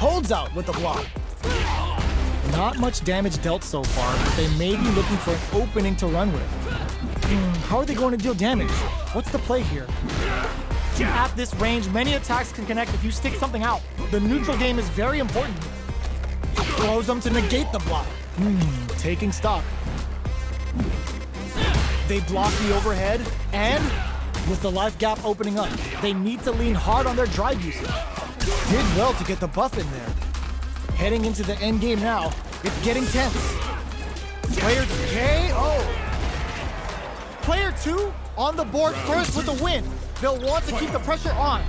holds out with the block. Not much damage dealt so far, but they may be looking for an opening to run with. How are they going to deal damage? What's the play here? At this range, many attacks can connect if you stick something out. The neutral game is very important here. Throws them to negate the block. Taking stock. They block the overhead, and with the life gap opening up, they need to lean hard on their drive usage. Did well to get the buff in there. Heading into the end game now, it's getting tense. Player KO. Player 2 on the board first with the win. They'll want to keep the pressure on.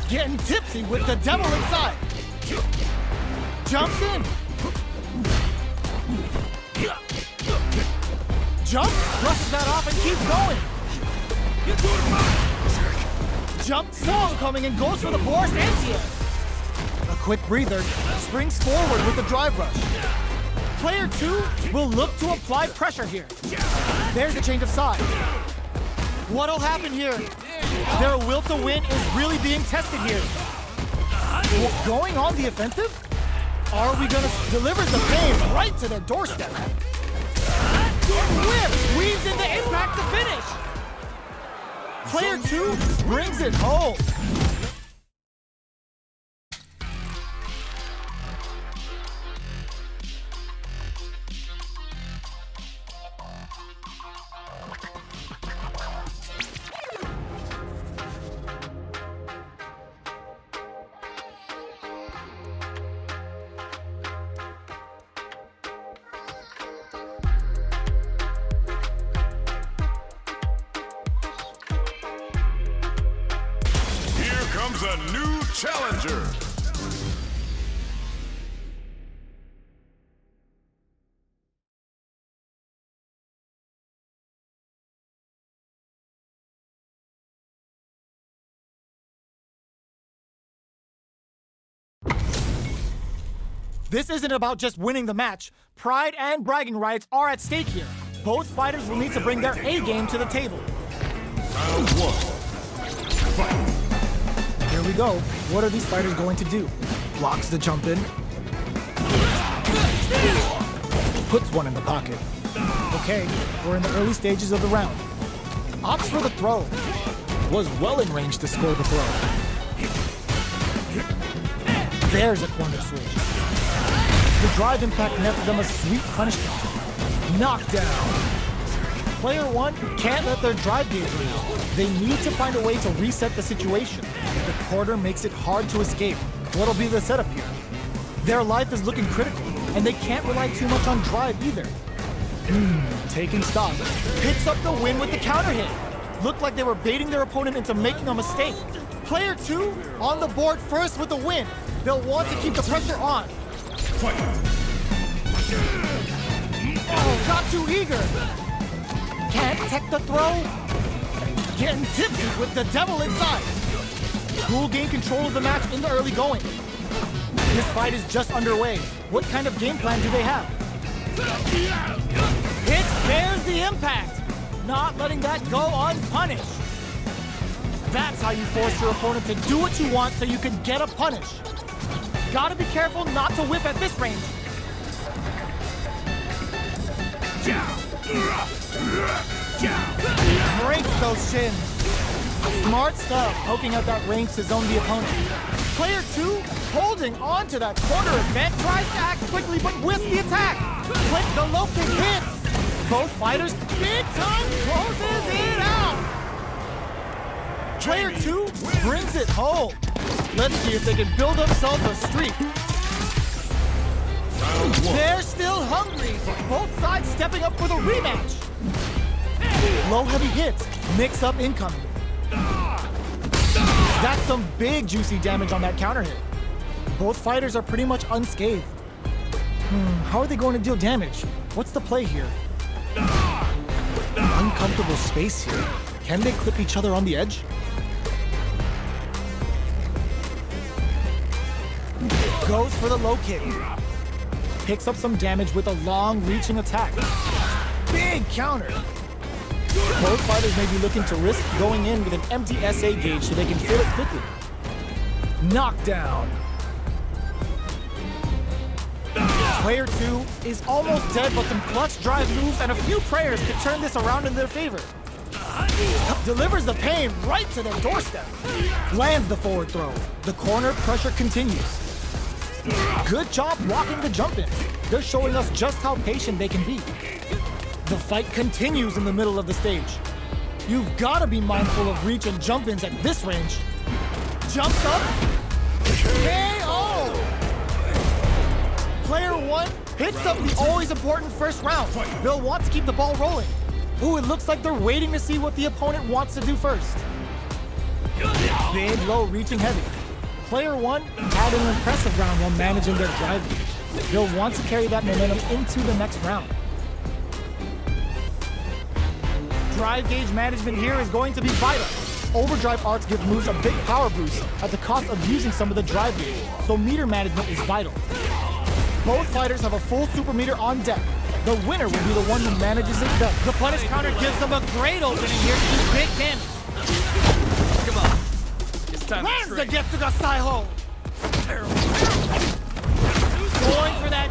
Getting tipsy with the devil inside. Jumps in. Jump, brushes that off and keeps going. Jump song coming and goes for the Boris anti-air. A quick breather, springs forward with the drive rush. Player 2 will look to apply pressure here. There's a change of side. What'll happen here? Their will to win is really being tested here. Going on the offensive? Are we gonna deliver the pain right to their doorstep? Whip weaves in the impact to finish. Player 2 brings it home. Comes a new challenger. This isn't about just winning the match. Pride and bragging rights are at stake here. Both fighters will need to bring their A game to the table. Round 1. Fight. Here we go. What are these fighters going to do? Blocks the jump in. Puts one in the pocket. Okay, we're in the early stages of the round. Opts for the throw. Was well in range to score the throw. There's a corner switch. The drive impact netted them a sweet punishment. Knockdown. Player 1 can't let their drive gauge read. They need to find a way to reset the situation. The quarter makes it hard to escape. What'll be the setup here? Their life is looking critical, and they can't rely too much on drive either. Taking stock. Picks up the win with the counter hit. Looked like they were baiting their opponent into making a mistake. Player 2 on the board first with the win. They'll want to keep the pressure on. Oh, got too eager. Can't tech the throw. Getting tipsy with the devil inside. Who'll gain control of the match in the early going? This fight is just underway. What kind of game plan do they have? It bears the impact. Not letting that go unpunished. That's how you force your opponent to do what you want so you can get a punish. Gotta be careful not to whip at this range. Breaks those shins. Smart stuff, poking out that range to zone the opponent. Player 2 holding on to that corner event, tries to act quickly but whiffs the attack. Click the low kick hits. Both fighters big time closes it out. Player 2 brings it home. Let's see if they can build themselves a streak. They're still hungry. Both sides stepping up for the rematch. Low heavy hits, mix up incoming. That's some big juicy damage on that counter hit. Both fighters are pretty much unscathed. How are they going to deal damage? What's the play here? Uncomfortable space here. Can they clip each other on the edge? Goes for the low kick. Picks up some damage with a long reaching attack. Big counter. Both fighters may be looking to risk going in with an empty SA gauge so they can fill it quickly. Knockdown. Player 2 is almost dead, but some clutch drive moves and a few prayers could turn this around in their favor. Delivers the pain right to their doorstep. Lands the forward throw. The corner pressure continues. Good job blocking the jump in. They're showing us just how patient they can be. The fight continues in the middle of the stage. You've got to be mindful of reach and jump ins at this range. Jumps up. KO! Player 1 hits up the always important first round. They'll want to keep the ball rolling. Ooh, it looks like they're waiting to see what the opponent wants to do first. Big, low, reaching heavy. Player 1 had an impressive round while managing their drive gauge. They'll want to carry that momentum into the next round. Drive gauge management here is going to be vital. Overdrive arts give moves a big power boost at the cost of using some of the drive gauge, so meter management is vital. Both fighters have a full super meter on deck. The winner will be the one who manages it best. The punish counter gives them a great opening here to do big damage. Come on. It's time Lands to the train. Getsuga Saiho! Going for that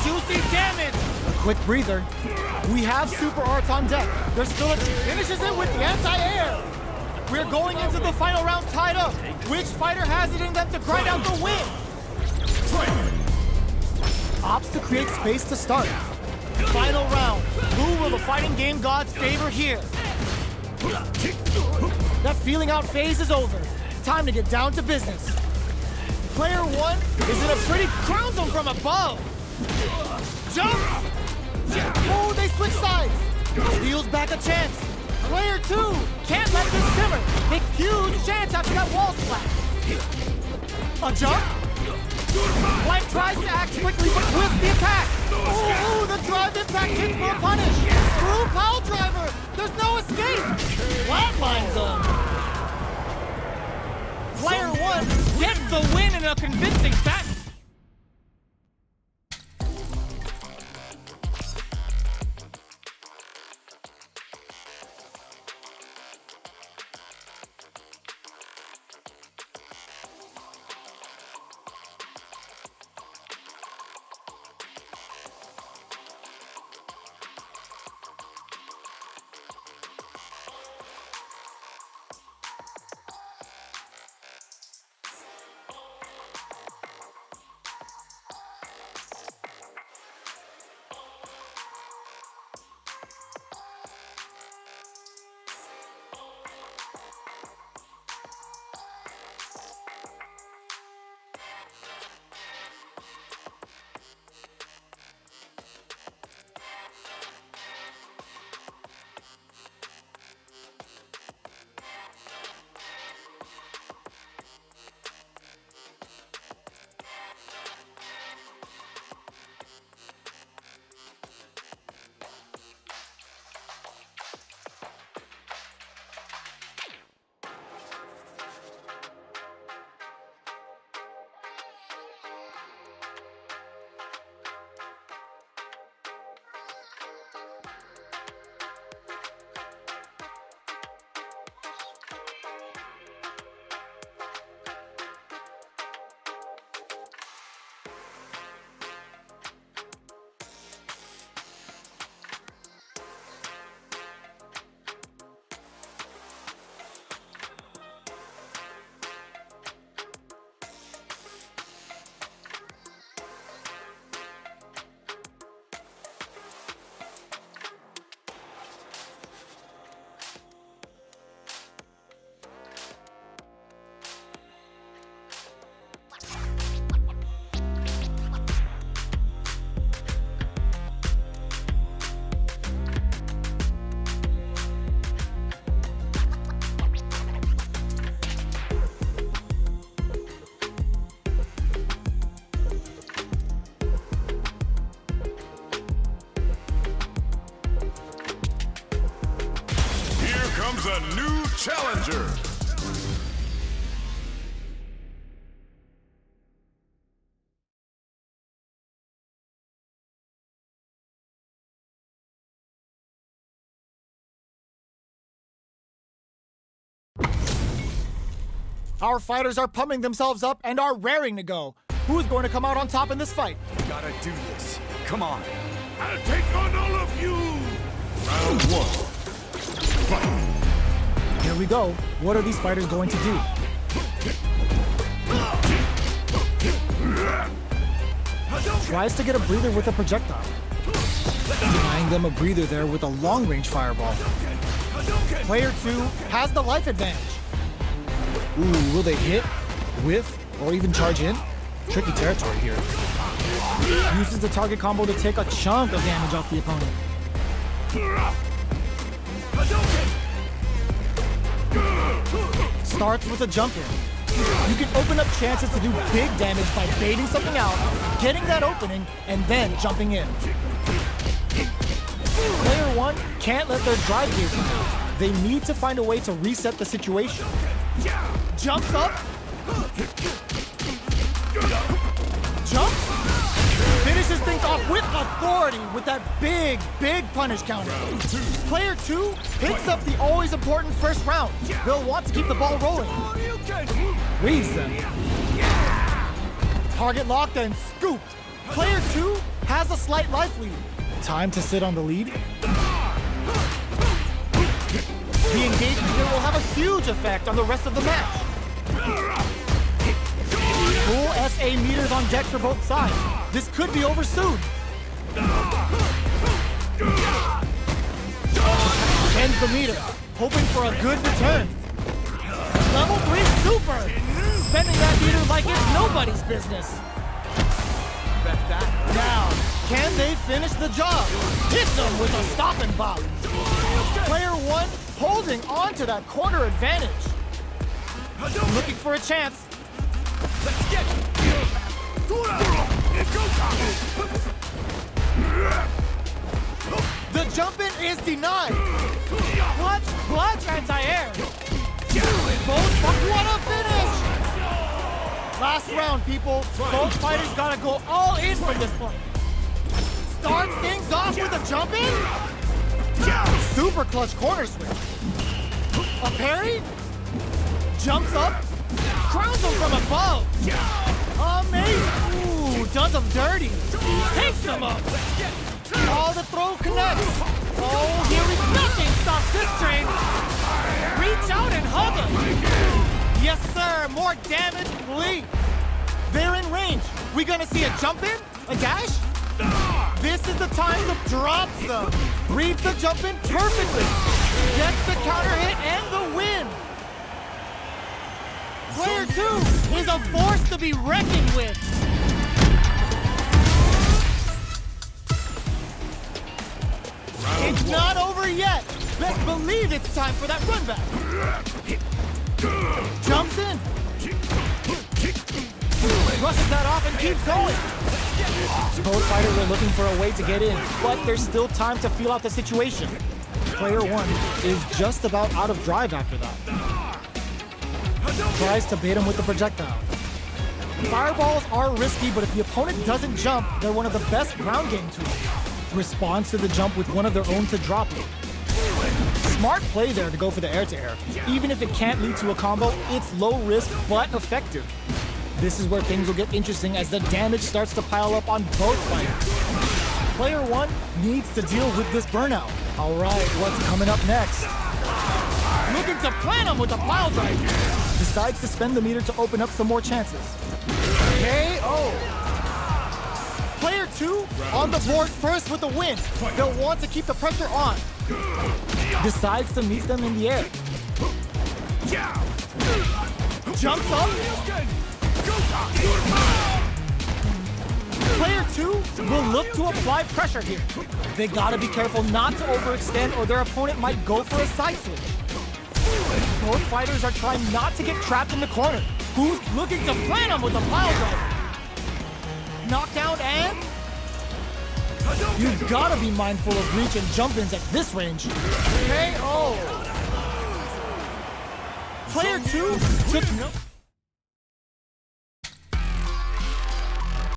juicy damage! A quick breather. We have super arts on deck. There's still finishes it with the anti-air. We're going into the final round tied up. Which fighter has it in them to grind out the win? Opts to create space to start. Final round. Who will the fighting game gods favor here? That feeling out phase is over. Time to get down to business. Player 1 is in a pretty crowns him from above. Jump! Oh, they switch sides. Steals back a chance. Player 2 can't let this simmer. Big huge chance after that wall splash. A jump? Blank tries to act quickly but whiffs the attack. Ooh, the drive impact hits for a punish. Screw pile driver. There's no escape. Flatlines him. Player 1 gets the win in a convincing fashion. Comes a new challenger. Our fighters are pumping themselves up and are raring to go. Who's going to come out on top in this fight? Gotta do this. Come on. I'll take on all of you! Round one. Fight! Here we go. What are these fighters going to do? Tries to get a breather with a projectile. Denying them a breather there with a long-range fireball. Player 2 has the life advantage. Ooh, will they hit, whiff, or even charge in? Tricky territory here. Uses the target combo to take a chunk of damage off the opponent. Starts with a jump in. You can open up chances to do big damage by baiting something out, getting that opening, and then jumping in. Player 1 can't let their drive gears out. They need to find a way to reset the situation. Jumps up. Jumps. Finishes things off with authority with that big punish counter. Player 2 picks up the always important first round. They'll want to keep the ball rolling. Reads them. Target locked and scooped. Player 2 has a slight life lead. Time to sit on the lead. The engagement here will have a huge effect on the rest of the match. Full SA meters on deck for both sides. This could be over soon. Ends the meter, hoping for a good return. Level 3 super! Spending that meter like it's nobody's business. Now, can they finish the job? Hit them with a stop and pop. Player 1 holding on to that corner advantage. Looking for a chance. Let's get it. The jump in is denied. Clutch anti-air. What a finish! Last round, people. Both fighters gotta go all in from this point. Starts things off with a jump in. Super clutch corner switch. A parry. Jumps up. Crowns him from above. Amazing. Ooh, does him dirty. Takes him up. All the throw connects. Oh, here we go. Nothing stops this train. Reach out and hug him. Yes, sir. More damage, please. They're in range. We gonna see a jump in? A dash? This is the time to drop them. Reads the jump in perfectly. Gets the counter hit and the win. Player 2 is a force to be reckoned with. It's not over yet. Best believe it's time for that run back. Jumps in. Rushes that off and keeps going. Both fighters are looking for a way to get in, but there's still time to feel out the situation. Player 1 is just about out of drive after that. Tries to bait him with the projectile. Fireballs are risky, but if the opponent doesn't jump, they're one of the best ground game tools. Responds to the jump with one of their own to drop it. Smart play there to go for the air-to-air. Even if it can't lead to a combo, it's low risk but effective. This is where things will get interesting as the damage starts to pile up on both fighters. Player 1 needs to deal with this burnout. All right, what's coming up next? Looking to plant him with a pile drive. Decides to spend the meter to open up some more chances. KO. Player 2 on the board first with the win. They'll want to keep the pressure on. Decides to meet them in the air. Jumps up. Player 2 will look to apply pressure here. They gotta be careful not to overextend or their opponent might go for a side switch. Both fighters are trying not to get trapped in the corner. Who's looking to plant him with a pile driver? Knockdown and... You've gotta be mindful of reach and jump-ins at this range. KO! Player 2 took no...